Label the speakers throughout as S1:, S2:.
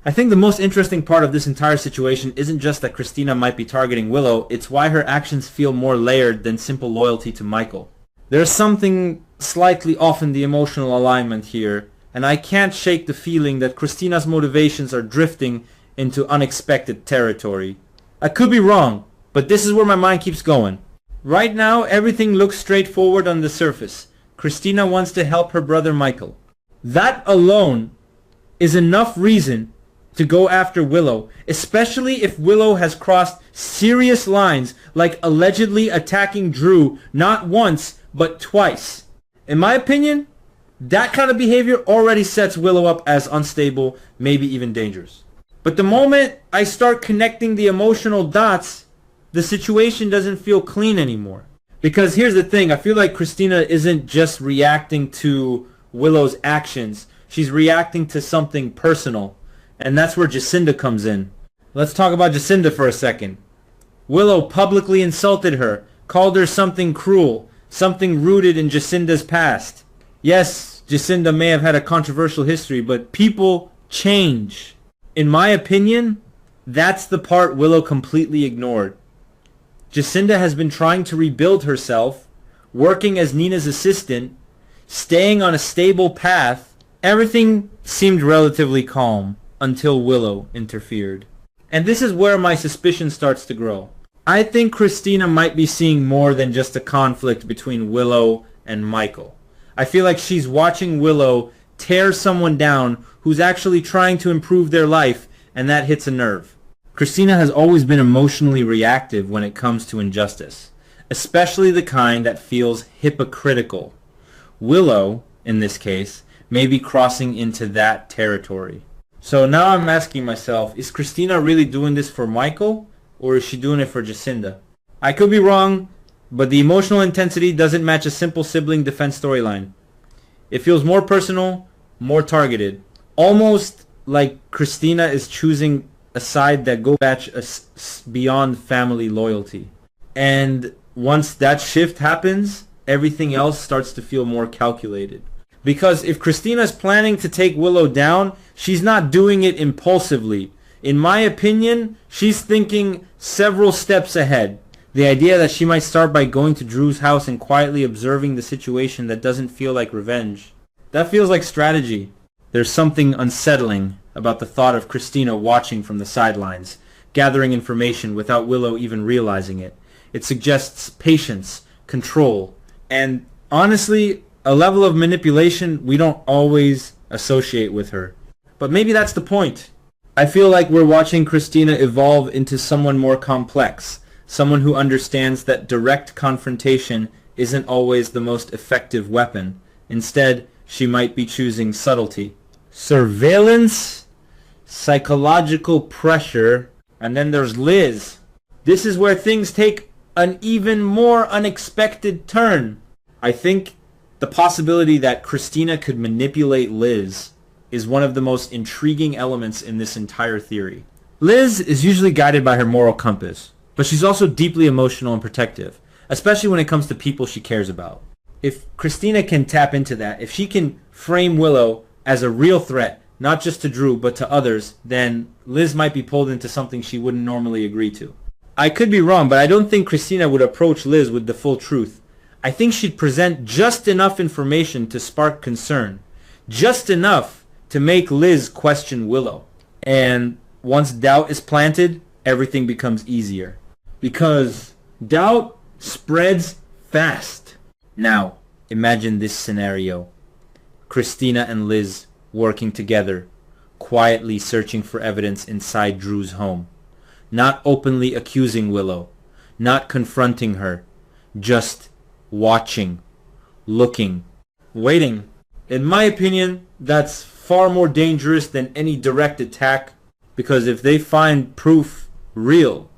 S1: I think the most interesting part of this entire situation isn't just that Kristina might be targeting Willow, it's why her actions feel more layered than simple loyalty to Michael. There's something slightly off in the emotional alignment here, and I can't shake the feeling that Kristina's motivations are drifting into unexpected territory. I could be wrong, but this is where my mind keeps going. Right now, everything looks straightforward on the surface. Kristina wants to help her brother Michael. That alone is enough reason to go after Willow, especially if Willow has crossed serious lines like allegedly attacking Drew not once but twice. In my opinion, that kind of behavior already sets Willow up as unstable, maybe even dangerous. But the moment I start connecting the emotional dots, the situation doesn't feel clean anymore. Because here's the thing, I feel like Kristina isn't just reacting to Willow's actions, she's reacting to something personal. And that's where Jacinda comes in. Let's talk about Jacinda for a second. Willow publicly insulted her, called her something cruel, something rooted in Jacinda's past. Yes, Jacinda may have had a controversial history, but people change. In my opinion, that's the part Willow completely ignored. Jacinda has been trying to rebuild herself, working as Nina's assistant, staying on a stable path. Everything seemed relatively calm until Willow interfered. And this is where my suspicion starts to grow. I think Kristina might be seeing more than just a conflict between Willow and Michael. I feel like she's watching Willow tear someone down who's actually trying to improve their life, and that hits a nerve. Kristina has always been emotionally reactive when it comes to injustice, especially the kind that feels hypocritical. Willow, in this case, may be crossing into that territory. So now I'm asking myself, is Kristina really doing this for Michael, or is she doing it for Jacinda? I could be wrong, but the emotional intensity doesn't match a simple sibling defense storyline. It feels more personal, more targeted. Almost like Kristina is choosing a side that goes back beyond family loyalty. And once that shift happens, everything else starts to feel more calculated. Because if Kristina's planning to take Willow down, she's not doing it impulsively. In my opinion, she's thinking several steps ahead. The idea that she might start by going to Drew's house and quietly observing the situation that doesn't feel like revenge. That feels like strategy. There's something unsettling about the thought of Kristina watching from the sidelines, gathering information without Willow even realizing it. It suggests patience, control, and honestly, a level of manipulation we don't always associate with her. But maybe that's the point. I feel like we're watching Kristina evolve into someone more complex, someone who understands that direct confrontation isn't always the most effective weapon. Instead, she might be choosing subtlety, surveillance, psychological pressure, and then there's Liz. This is where things take an even more unexpected turn. I think the possibility that Kristina could manipulate Liz is one of the most intriguing elements in this entire theory. Liz is usually guided by her moral compass, but she's also deeply emotional and protective, especially when it comes to people she cares about. If Kristina can tap into that, if she can frame Willow as a real threat, not just to Drew but to others, then Liz might be pulled into something she wouldn't normally agree to. I could be wrong, but I don't think Kristina would approach Liz with the full truth. I think she'd present just enough information to spark concern, just enough to make Liz question Willow. And once doubt is planted, everything becomes easier. Because doubt spreads fast. Now, imagine this scenario. Kristina and Liz working together, quietly searching for evidence inside Drew's home. Not openly accusing Willow, not confronting her, just watching, looking, waiting. In my opinion, that's far more dangerous than any direct attack, because if they find proof, real,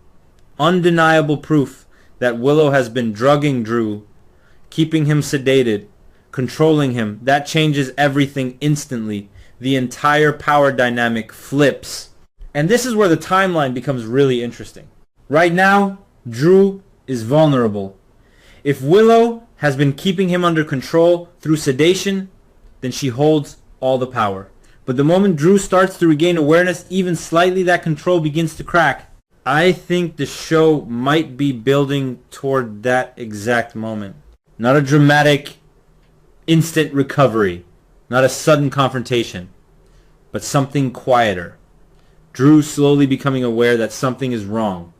S1: undeniable proof, that Willow has been drugging Drew, keeping him sedated, controlling him, that changes everything instantly. The entire power dynamic flips. And this is where the timeline becomes really interesting. Right now, Drew is vulnerable. If Willow has been keeping him under control through sedation, then she holds all the power. But the moment Drew starts to regain awareness, even slightly, that control begins to crack. I think the show might be building toward that exact moment. Not a dramatic, instant recovery. Not a sudden confrontation. But something quieter. Drew slowly becoming aware that something is wrong.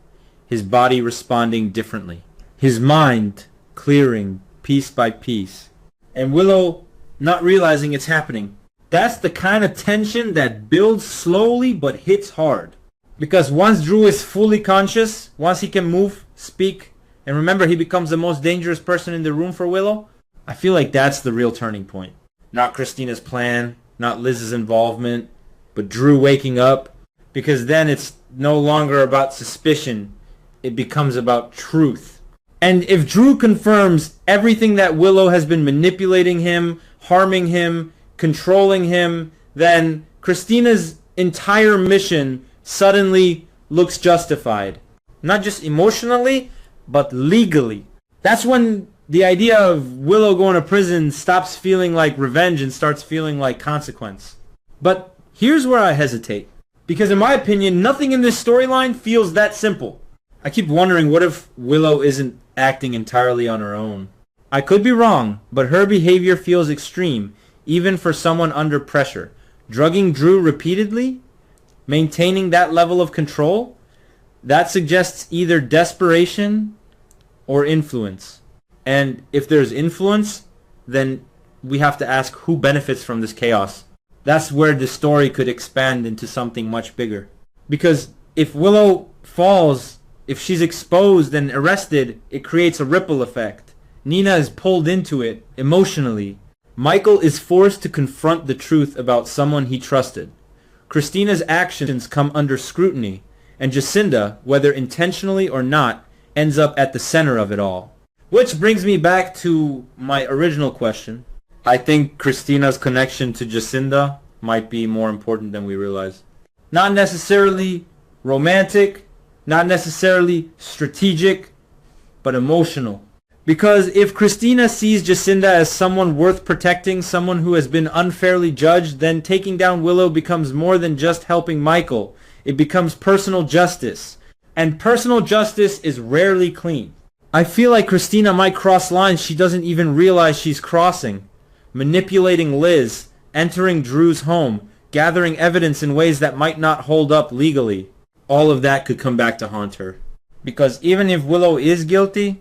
S1: His body responding differently. His mind clearing piece by piece. And Willow not realizing it's happening. That's the kind of tension that builds slowly but hits hard. Because once Drew is fully conscious, once he can move, speak, and remember he becomes the most dangerous person in the room for Willow, I feel like that's the real turning point. Not Kristina's plan, not Liz's involvement, but Drew waking up. Because then it's no longer about suspicion. It becomes about truth. And if Drew confirms everything that Willow has been manipulating him, harming him, controlling him, then Kristina's entire mission suddenly looks justified. Not just emotionally, but legally. That's when the idea of Willow going to prison stops feeling like revenge and starts feeling like consequence. But here's where I hesitate. Because in my opinion, nothing in this storyline feels that simple. I keep wondering, what if Willow isn't acting entirely on her own? I could be wrong, but her behavior feels extreme, even for someone under pressure. Drugging Drew repeatedly, maintaining that level of control, that suggests either desperation or influence. And if there's influence, then we have to ask who benefits from this chaos. That's where the story could expand into something much bigger. Because if Willow falls, if she's exposed and arrested, it creates a ripple effect. Nina is pulled into it emotionally. Michael is forced to confront the truth about someone he trusted. Kristina's actions come under scrutiny, and Jacinda, whether intentionally or not, ends up at the center of it all. Which brings me back to my original question. I think Kristina's connection to Jacinda might be more important than we realize. Not necessarily romantic, not necessarily strategic, but emotional. Because if Kristina sees Jacinda as someone worth protecting, someone who has been unfairly judged, then taking down Willow becomes more than just helping Michael. It becomes personal justice. And personal justice is rarely clean. I feel like Kristina might cross lines she doesn't even realize she's crossing. Manipulating Liz, entering Drew's home, gathering evidence in ways that might not hold up legally. All of that could come back to haunt her. Because even if Willow is guilty,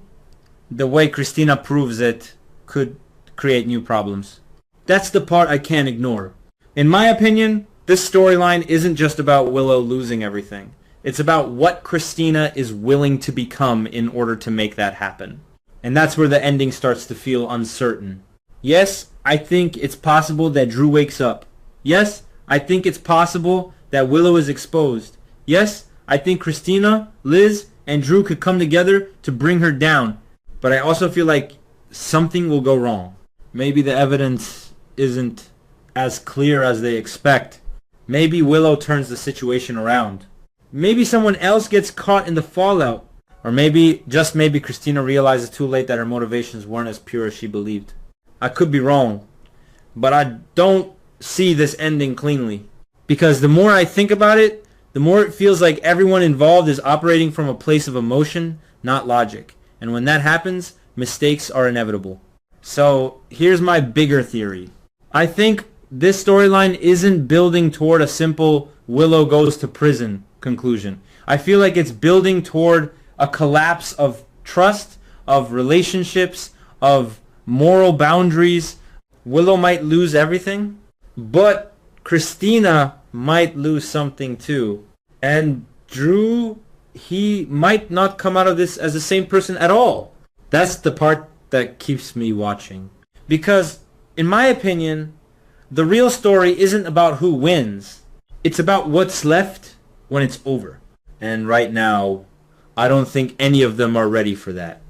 S1: the way Kristina proves it could create new problems. That's the part I can't ignore. In my opinion, this storyline isn't just about Willow losing everything. It's about what Kristina is willing to become in order to make that happen. And that's where the ending starts to feel uncertain. Yes, I think it's possible that Drew wakes up. Yes, I think it's possible that Willow is exposed. Yes, I think Kristina, Liz, and Drew could come together to bring her down. But I also feel like something will go wrong. Maybe the evidence isn't as clear as they expect. Maybe Willow turns the situation around. Maybe someone else gets caught in the fallout. Or maybe, just maybe, Kristina realizes too late that her motivations weren't as pure as she believed. I could be wrong, but I don't see this ending cleanly. Because the more I think about it, the more it feels like everyone involved is operating from a place of emotion, not logic. And when that happens, mistakes are inevitable. So here's my bigger theory. I think this storyline isn't building toward a simple Willow goes to prison conclusion. I feel like it's building toward a collapse of trust, of relationships, of moral boundaries. Willow might lose everything, but Kristina might lose something too. And Drew, he might not come out of this as the same person at all. That's the part that keeps me watching. Because, in my opinion, the real story isn't about who wins. It's about what's left when it's over. And right now, I don't think any of them are ready for that.